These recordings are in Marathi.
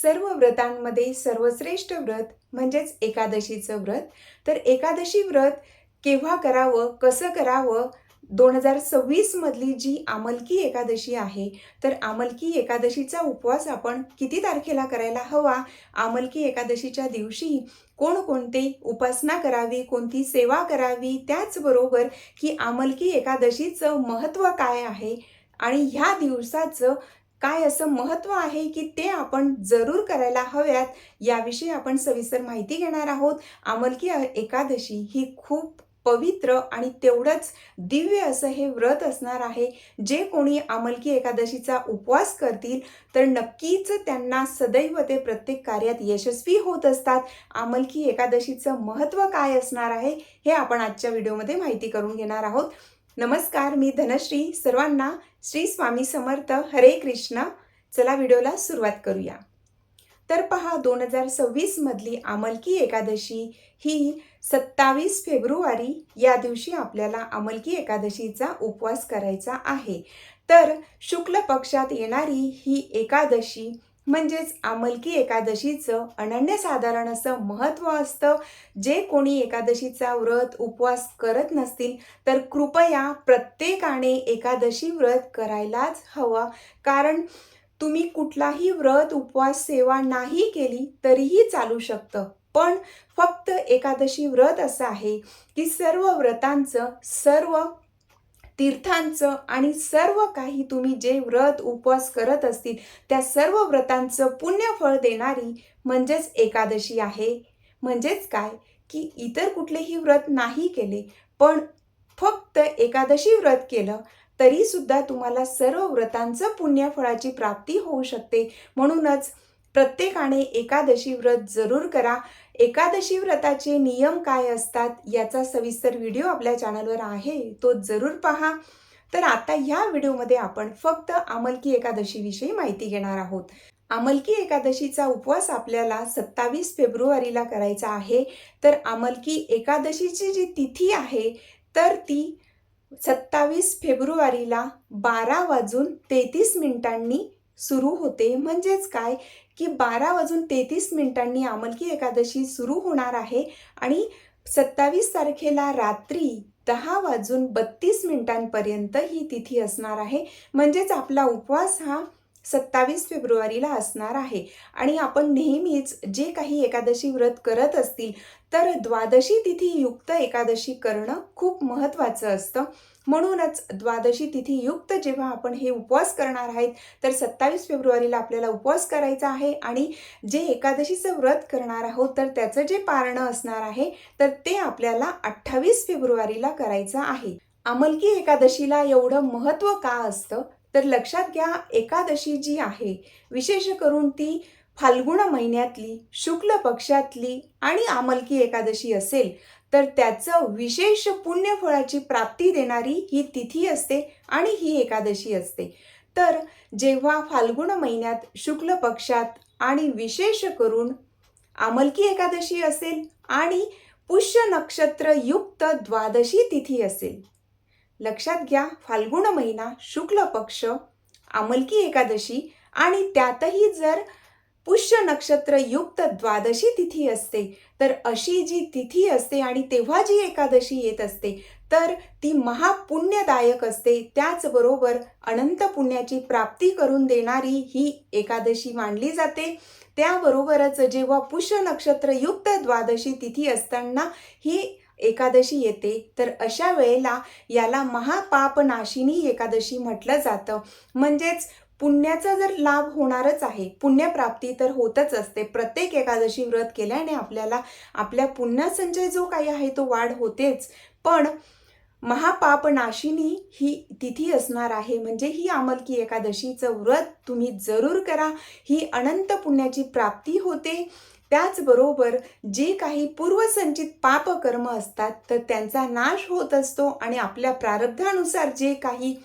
सर्व व्रतांमध्ये सर्वश्रेष्ठ व्रत म्हणजेच एकादशीचं व्रत. तर एकादशी व्रत केव्हा करावं, कसं करावं? 2026 मधली जी आमलकी एकादशी आहे, तर आमलकी एकादशीचा उपवास आपण किती तारखेला करायला हवा? आमलकी एकादशीच्या दिवशी कोणकोणते उपासना करावी, कोणती सेवा करावी, त्याचबरोबर की आमलकी एकादशीचं महत्त्व काय आहे आणि ह्या दिवसाचं काय असं महत्त्व आहे की ते आपण जरूर करायला हव्यात, याविषयी आपण सविस्तर माहिती घेणार आहोत. आमलकी एकादशी ही खूप पवित्र आणि तेवढंच दिव्य असं हे व्रत असणार आहे. जे कोणी आमलकी एकादशीचा उपवास करतील तर नक्कीच त्यांना सदैव ते प्रत्येक कार्यात यशस्वी होत असतात. आमलकी एकादशीचं महत्त्व काय असणार आहे हे आपण आजच्या व्हिडिओमध्ये माहिती करून घेणार आहोत. नमस्कार, मी धनश्री. सर्वांना श्री स्वामी समर्थ. हरे कृष्ण. चला व्हिडिओला सुरुवात करूया. तर पहा, 2026 मधली आमलकी एकादशी ही 27 फेब्रुवारी या दिवशी आपल्याला आमलकी एकादशीचा उपवास करायचा आहे. तर शुक्ल पक्षात येणारी ही एकादशी म्हणजेच आमलकी एकादशीचं अनन्यसाधारण असं महत्त्व असतं. जे कोणी एकादशीचा व्रत उपवास करत नसतील तर कृपया प्रत्येकाने एकादशी व्रत करायलाच हवा. कारण तुम्ही कुठलाही व्रत उपवास सेवा नाही केली तरीही चालू शकतं, पण फक्त एकादशी व्रत असं आहे की सर्व व्रतांचं, सर्व तीर्थांचं आणि सर्व काही तुम्ही जे व्रत उपवास करत असतील त्या सर्व व्रतांचं पुण्यफळ देणारी म्हणजेच एकादशी आहे. म्हणजेच काय की इतर कुठलेही व्रत नाही केले, पण फक्त एकादशी व्रत केलं तरी सुद्धा तुम्हाला सर्व व्रतांचं पुण्यफळाची प्राप्ती होऊ शकते. म्हणूनच प्रत्येकाने एकादशी व्रत जरूर करा. एकादशी व्रताचे नियम काय असतात याचा सविस्तर व्हिडिओ आपल्या चॅनलवर आहे, तो जरूर पहा. तर आता ह्या व्हिडिओमध्ये आपण फक्त आमलकी एकादशीविषयी माहिती घेणार आहोत. आमलकी एकादशीचा उपवास आपल्याला 27 फेब्रुवारीला करायचा आहे. तर आमलकी एकादशीची जी तिथी आहे तर ती 27 फेब्रुवारीला 12:33 सुरू होते. म्हणजेच काय की 12:33 आमलकी एकादशी सुरू होणार आहे आणि 27 तारखेला रात्री 10:32 पर्यंत ही तिथी असणार आहे. म्हणजेच आपला उपवास हा 27 फेब्रुवारीला असणार आहे. आणि आपण नेहमीच जे काही एकादशी व्रत करत असतील तर द्वादशी तिथी युक्त एकादशी करणं खूप महत्त्वाचं असतं. म्हणूनच द्वादशी तिथी युक्त जेव्हा आपण हे उपवास करणार आहेत तर 27 फेब्रुवारीला आपल्याला उपवास करायचा आहे आणि जे एकादशीचं व्रत करणार आहोत तर त्याचं जे पारणं असणार आहे तर ते आपल्याला 28 फेब्रुवारीला करायचं आहे. आमलकी एकादशीला एवढं महत्त्व का असतं तर लक्षात घ्या, एकादशी जी आहे विशेष करून ती फाल्गुन महिन्यातली शुक्ल पक्षातली आणि आमलकी एकादशी असेल तर त्याचं विशेष पुण्यफळाची प्राप्ती देणारी ही तिथी असते आणि ही एकादशी असते. तर जेव्हा फाल्गुन महिन्यात शुक्ल पक्षात आणि विशेष करून आमलकी एकादशी असेल आणि पुष्य नक्षत्र युक्त द्वादशी तिथी असेल, लक्षात घ्या, फाल्गुन महिना, शुक्ल पक्ष, आमलकी एकादशी आणि त्यातही जर पुष्य नक्षत्र युक्त द्वादशी तिथी असते तर अशी जी तिथी असते आणि तेव्हा जी एकादशी येत असते तर ती महापुण्यदायक असते. त्याचबरोबर अनंत पुण्याची प्राप्ती करून देणारी ही एकादशी मानली जाते. त्याबरोबरच जेव्हा पुष्य नक्षत्र युक्त द्वादशी तिथी असताना ही एकादशी येते तर अशा वेळेला याला महापापनाशिनी एकादशी म्हटलं जातं. म्हणजेच पुण्याचा जर लाभ होणारच आहे, पुण्यप्राप्ती तर होतच असते. प्रत्येक एकादशी व्रत केल्याने आपल्याला आपल्या पुण्यसंचय जो काही आहे तो वाढ होतेच, पण महापापनाशिनी ही तिथी असणार आहे. म्हणजे ही आमलकी एकादशीचं व्रत तुम्ही जरूर करा. ही अनंत पुण्याची प्राप्ती होते. त्याचबरोबर जे काही पूर्वसंचित पापकर्म असतात तर त्यांचा नाश होत असतो आणि आपल्या प्रारब्धानुसार जे काही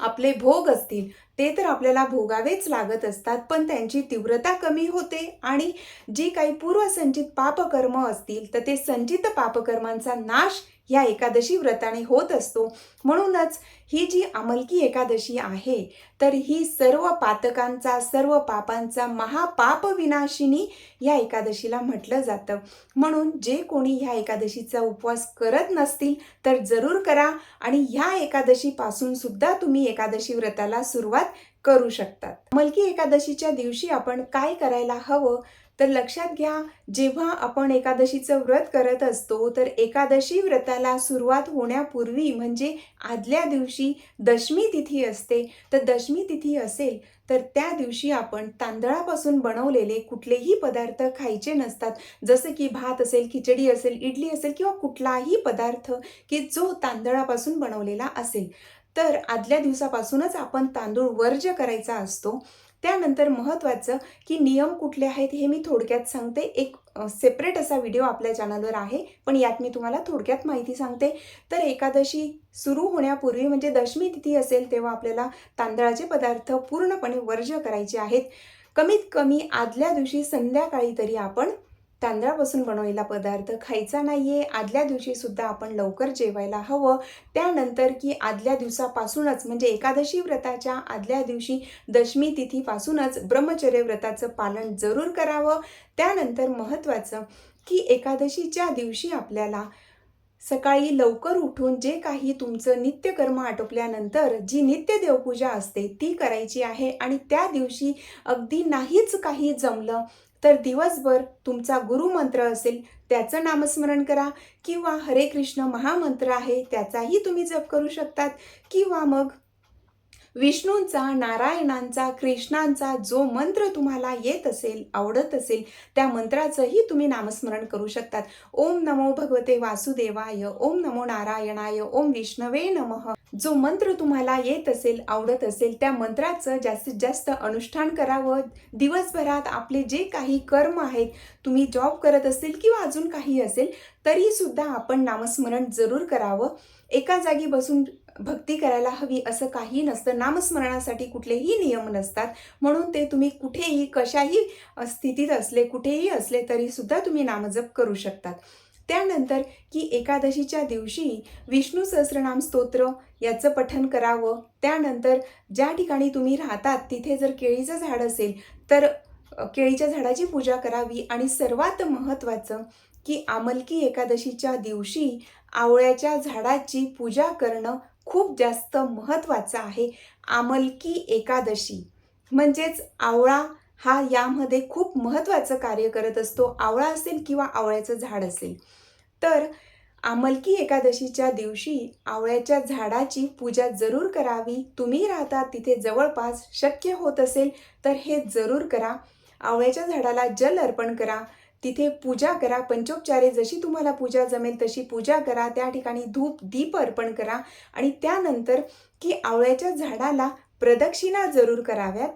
आपले भोग असतील ते तर आपल्याला भोगावेच लागत असतात, पण त्यांची तीव्रता कमी होते आणि जी काही पूर्वसंचित पापकर्म असतील तर ते संचित पापकर्मांचा नाश ह्या एकादशी व्रताने होत असतो. म्हणूनच ही जी आमलकी एकादशी आहे तर ही सर्व पातकांचा, सर्व पापांचा महापाप विनाशिनी या एकादशीला म्हटलं जातं. म्हणून जे कोणी ह्या एकादशीचा उपवास करत नसतील तर जरूर करा आणि ह्या एकादशीपासून सुद्धा तुम्ही एकादशी व्रताला सुरुवात करू शकतात. आमलकी एकादशीच्या दिवशी आपण काय करायला हवं तर लक्षात घ्या, जेव्हा आपण एकादशीचं व्रत करत असतो तर एकादशी व्रताला सुरुवात होण्यापूर्वी म्हणजे आदल्या दिवशी दशमी तिथी असते. तर दशमी तिथी असेल तर त्या दिवशी आपण तांदळापासून बनवलेले कुठलेही पदार्थ खायचे नसतात. जसं की भात असेल, खिचडी असेल, इडली असेल किंवा कुठलाही पदार्थ की जो तांदळापासून बनवलेला असेल. तर आदल्या दिवसापासूनच आपण तांदूळ वर्ज्य करायचा असतो. त्यानंतर महत्त्वाचं की नियम कुठले आहेत हे मी थोडक्यात सांगते. एक सेपरेट असा व्हिडिओ आपल्या चॅनलवर आहे, पण यात मी तुम्हाला थोडक्यात माहिती सांगते. तर एकादशी सुरू होण्यापूर्वी म्हणजे दशमी तिथी असेल तेव्हा आपल्याला तांदळाचे पदार्थ पूर्णपणे वर्ज्य करायचे आहेत. कमीत कमी आदल्या दिवशी संध्याकाळी तरी आपण तांदळापासून बनवलेला पदार्थ खायचा नाहीये. आदल्या दिवशी सुद्धा आपण लवकर जेवायला हवं. त्यानंतर की आदल्या दिवसापासूनच म्हणजे एकादशी व्रताच्या आदल्या दिवशी दशमी तिथीपासूनच ब्रह्मचर्य व्रताचं पालन जरूर करावं. त्यानंतर महत्त्वाचं की एकादशीच्या दिवशी आपल्याला सकाळी लवकर उठून जे काही तुमचं नित्यकर्म आटोपल्यानंतर जी नित्य देवपूजा असते ती करायची आहे आणि त्या दिवशी अगदी नाहीच काही जमलं तर दिवसभर तुमचा गुरुमंत्र असेल त्याचं नामस्मरण करा किंवा हरे कृष्ण महामंत्र आहे त्याचाही तुम्ही जप करू शकतात किंवा मग विष्णूंचा, नारायणांचा, कृष्णांचा जो मंत्र तुम्हाला येत असेल, आवडत असेल त्या मंत्राचंही तुम्ही नामस्मरण करू शकतात. ओम नमो भगवते वासुदेवाय, ओम नमो नारायणाय, ओम विष्णवे नमः. जो मंत्र तुम्हाला येत असेल, आवडत असेल त्या मंत्राचं जास्तीत जास्त अनुष्ठान करावं. दिवसभरात आपले जे काही कर्म आहेत, तुम्ही जॉब करत असेल किंवा अजून काही असेल तरीसुद्धा आपण नामस्मरण जरूर करावं. एका जागी बसून भक्ती करायला हवी असं काही नसतं. नामस्मरणासाठी कुठलेही नियम नसतात. म्हणून ते तुम्ही कुठेही कशाही स्थितीत असले, कुठेही असले तरीसुद्धा तुम्ही नामजप करू शकतात. त्यानंतर की एकादशीच्या दिवशी विष्णू सहस्रनाम स्तोत्र याचं पठण करावं. त्यानंतर ज्या ठिकाणी तुम्ही राहतात तिथे जर केळीचं झाड असेल तर केळीच्या झाडाची पूजा करावी आणि सर्वात महत्त्वाचं की आमलकी एकादशीच्या दिवशी आवळ्याच्या झाडाची पूजा करणं खूप जास्त महत्त्वाचं आहे. आमलकी एकादशी म्हणजेच आवळा हा यामध्ये खूप महत्त्वाचं कार्य करत असतो. आवळा असेल किंवा आवळ्याचं झाड असेल तर आमलकी एकादशीच्या दिवशी आवळ्याच्या झाडाची पूजा जरूर करावी. तुम्ही राहता तिथे जवळपास शक्य होत असेल तर हे जरूर करा. आवळ्याच्या झाडाला जल अर्पण करा, तिथे पूजा करा. पंचोपचारे जशी तुम्हाला पूजा जमेल तशी पूजा करा. त्या ठिकाणी धूप दीप अर्पण करा आणि त्यानंतर की आवळ्याच्या झाडाला प्रदक्षिणा जरूर कराव्यात.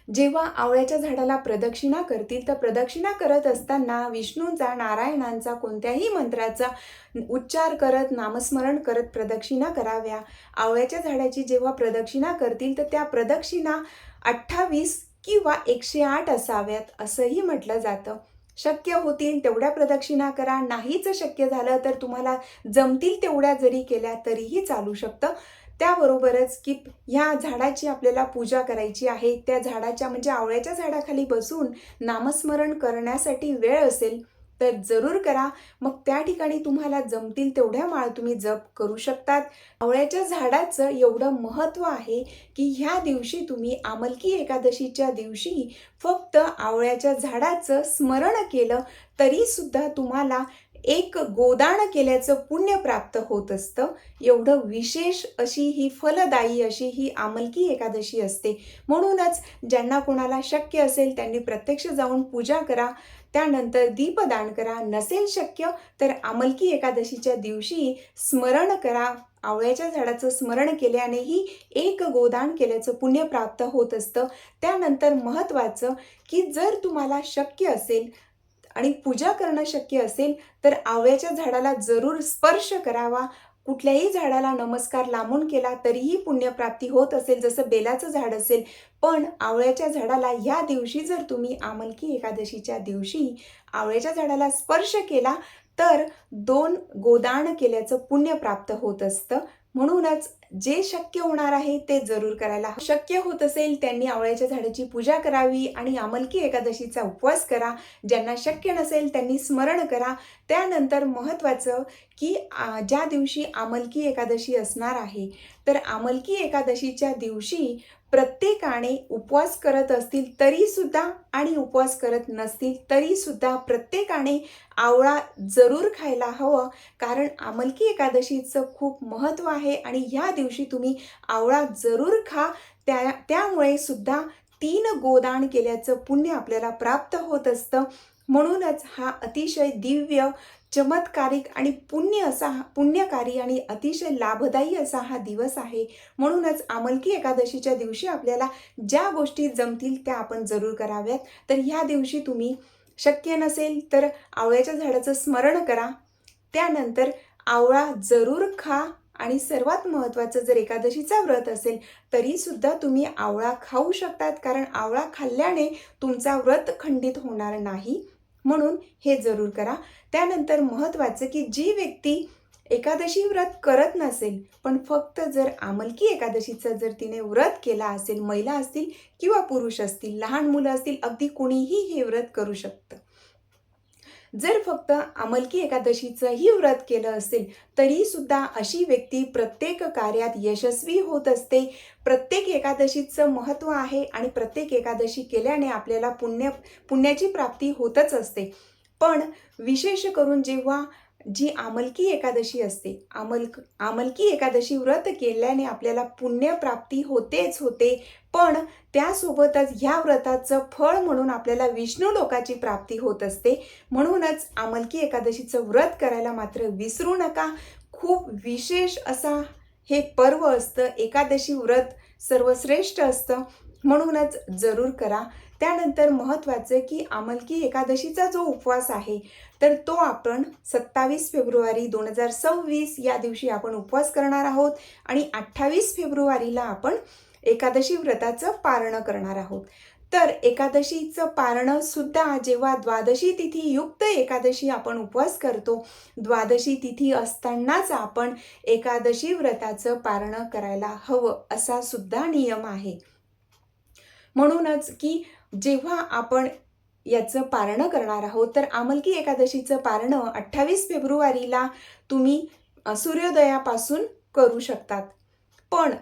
जेव्हा आवळ्याच्या झाडाला प्रदक्षिणा करतील तर प्रदक्षिणा करत असताना विष्णूंचा, नारायणांचा कोणत्याही मंत्राचा उच्चार करत, नामस्मरण करत प्रदक्षिणा कराव्या. आवळ्याच्या झाडाची जेव्हा प्रदक्षिणा करतील तर त्या प्रदक्षिणा 28 किंवा 108 असाव्यात असंही म्हटलं जातं. शक्य होतील तेवढ्या प्रदक्षिणा करा. नाहीच शक्य झालं तर तुम्हाला जमतील तेवढ्या जरी केल्या तरीही चालू शकतं. त्याबरोबरच की ह्या झाडाची आपल्याला पूजा करायची आहे. त्या झाडाच्या म्हणजे आवळ्याच्या झाडाखाली बसून नामस्मरण करण्यासाठी वेळ असेल तर जरूर करा. मग त्या ठिकाणी तुम्हाला जमतील तेवढ्या माळ तुम्ही जप करू शकतात. आवळ्याच्या झाडाचं एवढं महत्त्व आहे की ह्या दिवशी तुम्ही आमलकी एकादशीच्या दिवशी फक्त आवळ्याच्या झाडाचं स्मरण केलं तरीसुद्धा तुम्हाला एक गोदान केल्याचं पुण्य प्राप्त होत असतं. एवढं विशेष अशी ही फलदायी अशी ही आमलकी एकादशी असते. म्हणूनच ज्यांना कोणाला शक्य असेल त्यांनी प्रत्यक्ष जाऊन पूजा करा. त्यानंतर दीपदान करा. नसेल शक्य तर आमलकी एकादशीच्या दिवशी स्मरण करा. आवळ्याच्या झाडाचं स्मरण केल्यानेही एक गोदान केल्याचं पुण्य प्राप्त होत असतं. त्यानंतर महत्त्वाचं की जर तुम्हाला शक्य असेल आणि पूजा करणं शक्य असेल तर आवळ्याच्या झाडाला जरूर स्पर्श करावा. कुठल्याही झाडाला नमस्कार लांबून केला तरीही पुण्यप्राप्ती होत असेल, जसं बेलाचं झाड असेल. पण आवळ्याच्या झाडाला ह्या दिवशी जर तुम्ही आमलकी एकादशीच्या दिवशी आवळ्याच्या झाडाला स्पर्श केला तर 2 गोदान केल्याचं पुण्य प्राप्त होत असतं. म्हणूनच जे शक्य होणार आहे ते जरूर करायला शक्य होत असेल त्यांनी आवळ्याच्या झाडाची पूजा करावी आणि आमलकी एकादशीचा उपवास करा. ज्यांना शक्य नसेल त्यांनी स्मरण करा. त्यानंतर महत्त्वाचं की ज्या दिवशी आमलकी एकादशी असणार आहे तर आमलकी एकादशीच्या दिवशी प्रत्येकाने उपवास करत असतील तरीसुद्धा आणि उपवास करत नसतील तरीसुद्धा प्रत्येकाने आवळा जरूर खायला हवं. कारण आमलकी एकादशीचं खूप महत्त्व आहे आणि ह्या दिवशी तुम्ही आवळा जरूर खा. त्यामुळे सुद्धा 3 गोदान केल्याचं पुण्य आपल्याला प्राप्त होत असतं. म्हणूनच हा अतिशय दिव्य, चमत्कारिक आणि पुण्यकारी आणि अतिशय लाभदायी असा हा दिवस आहे. म्हणूनच आमलकी एकादशीच्या दिवशी आपल्याला ज्या गोष्टी जमतील त्या आपण जरूर कराव्यात. तर ह्या दिवशी तुम्ही शक्य नसेल तर आवळ्याच्या झाडाचं स्मरण करा. त्यानंतर आवळा जरूर खा आणि सर्वात महत्त्वाचं जर एकादशीचा व्रत असेल तरीसुद्धा तुम्ही आवळा खाऊ शकतात. कारण आवळा खाल्ल्याने तुमचा व्रत खंडित होणार नाही. म्हणून हे जरूर करा. त्यानंतर महत्त्वाचं की जी व्यक्ती एकादशी व्रत करत नसेल पण फक्त जर आमलकी एकादशीचं जर तिने व्रत केला असेल, महिला असतील किंवा पुरुष असतील, लहान मुलं असतील, अगदी कोणीही हे व्रत करू शकतं. जर फक्त आमलकी एकादशीचंही व्रत केलं असेल तरीसुद्धा अशी व्यक्ती प्रत्येक कार्यात यशस्वी होत असते. प्रत्येक एकादशीचं महत्त्व आहे आणि प्रत्येक एकादशी केल्याने आपल्याला पुण्याची प्राप्ती होतच असते. पण विशेष करून जेव्हा जी आमलकी एकादशी असते, आमलकी एकादशी व्रत केल्याने आपल्याला पुण्यप्राप्ती होतेच होते. पण त्यासोबतच ह्या व्रताचं फळ म्हणून आपल्याला विष्णू लोकाची प्राप्ती होत असते. म्हणूनच आमलकी एकादशीचं व्रत करायला मात्र विसरू नका. खूप विशेष असा हे पर्व असतं. एकादशी व्रत सर्वश्रेष्ठ असतं. म्हणूनच जरूर करा. त्यानंतर महत्त्वाचं की आमलकी एकादशीचा जो उपवास आहे तर तो आपण 27 फेब्रुवारी 2026 या दिवशी आपण उपवास करणार आहोत आणि 28 फेब्रुवारीला आपण एकादशी व्रताचं पारण करणार आहोत. तर एकादशीचं पारणं सुद्धा जेव्हा द्वादशी तिथी युक्त एकादशी आपण उपवास करतो, द्वादशी तिथी असतानाच आपण एकादशी व्रताचं पारण करायला हवं असा सुद्धा नियम आहे. म्हणूनच की जेव्हा आपण याचं पारणं करणार आहोत तर आमलकी एकादशीचं पारणं 28 फेब्रुवारीला तुम्ही सूर्योदयापासून करू शकतात. पण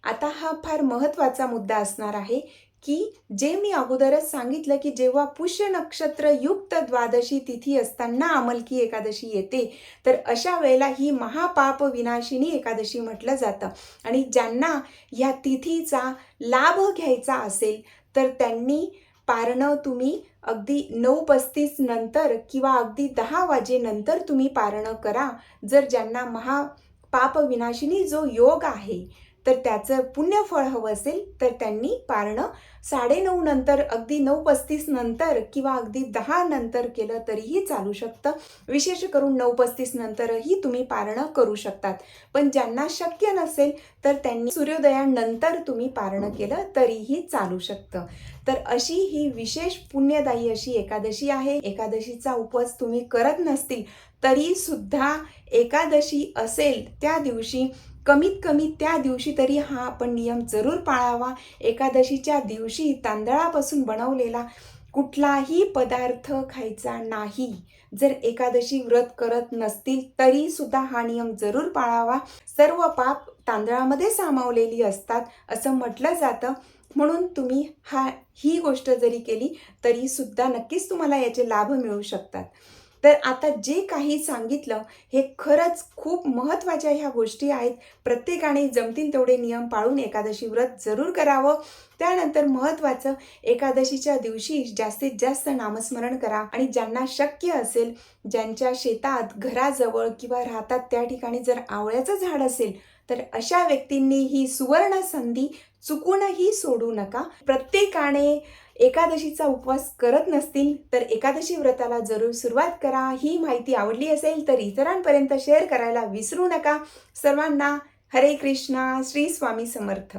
आता हा फार महत्त्वाचा मुद्दा असणार आहे की जे मी अगोदरच सांगितलं की जेव्हा पुष्य नक्षत्र युक्त द्वादशी तिथी असताना आमलकी एकादशी येते तर अशा वेळेला ही महापाप विनाशिनी एकादशी म्हटलं जातं. आणि ज्यांना ह्या तिथीचा लाभ घ्यायचा असेल तर त्यांनी पारणं तुम्ही अगदी 9:35 नंतर किंवा अगदी 10 वाजेनंतर तुम्ही पारणं करा. जर ज्यांना महापाप विनाशिनी जो योग आहे तर त्याचं पुण्यफळ हवं असेल तर त्यांनी पारणं 9:30 नंतर, अगदी 9:35 नंतर किंवा अगदी 10 नंतर केलं तरीही चालू शकतं. विशेष करून 9:35 नंतरही तुम्ही पारणं करू शकतात. पण ज्यांना शक्य नसेल तर त्यांनी सूर्योदयानंतर तुम्ही पारणं केलं तरीही चालू शकतं. तर अशी ही विशेष पुण्यदायी अशी एकादशी आहे. एकादशीचा उपवास तुम्ही करत नसतील तरीसुद्धा एकादशी असेल त्या दिवशी कमीत कमी त्या दिवशी तरी हा आपण नियम जरूर पाळावा. एकादशीच्या दिवशी तांदळापासून बनवलेला कुठलाही पदार्थ खायचा नाही. जर एकादशी व्रत करत नसतील तरीसुद्धा हा नियम जरूर पाळावा. सर्व पाप तांदळामध्ये सामावलेली असतात असं म्हटलं जातं. म्हणून तुम्ही ही गोष्ट जरी केली तरीसुद्धा नक्कीच तुम्हाला याचे लाभ मिळू शकतात. तर आता जे काही सांगितलं हे खरंच खूप महत्त्वाच्या ह्या गोष्टी आहेत. प्रत्येकाने जमतील तेवढे नियम पाळून एकादशी व्रत जरूर करावं. त्यानंतर महत्त्वाचं एकादशीच्या दिवशी जास्तीत जास्त नामस्मरण करा. आणि ज्यांना शक्य असेल, ज्यांच्या शेतात, घराजवळ किंवा राहतात त्या ठिकाणी जर आवळ्याचं झाड असेल तर अशा व्यक्तींनी ही सुवर्ण संधी चुकूनही सोडू नका. प्रत्येकाने एकादशीचा उपवास करत नसतील तर एकादशी व्रताला जरूर सुरुवात करा. ही माहिती आवडली असेल तर इतरांपर्यंत शेअर करायला विसरू नका. सर्वांना हरे कृष्णा. श्री स्वामी समर्थ.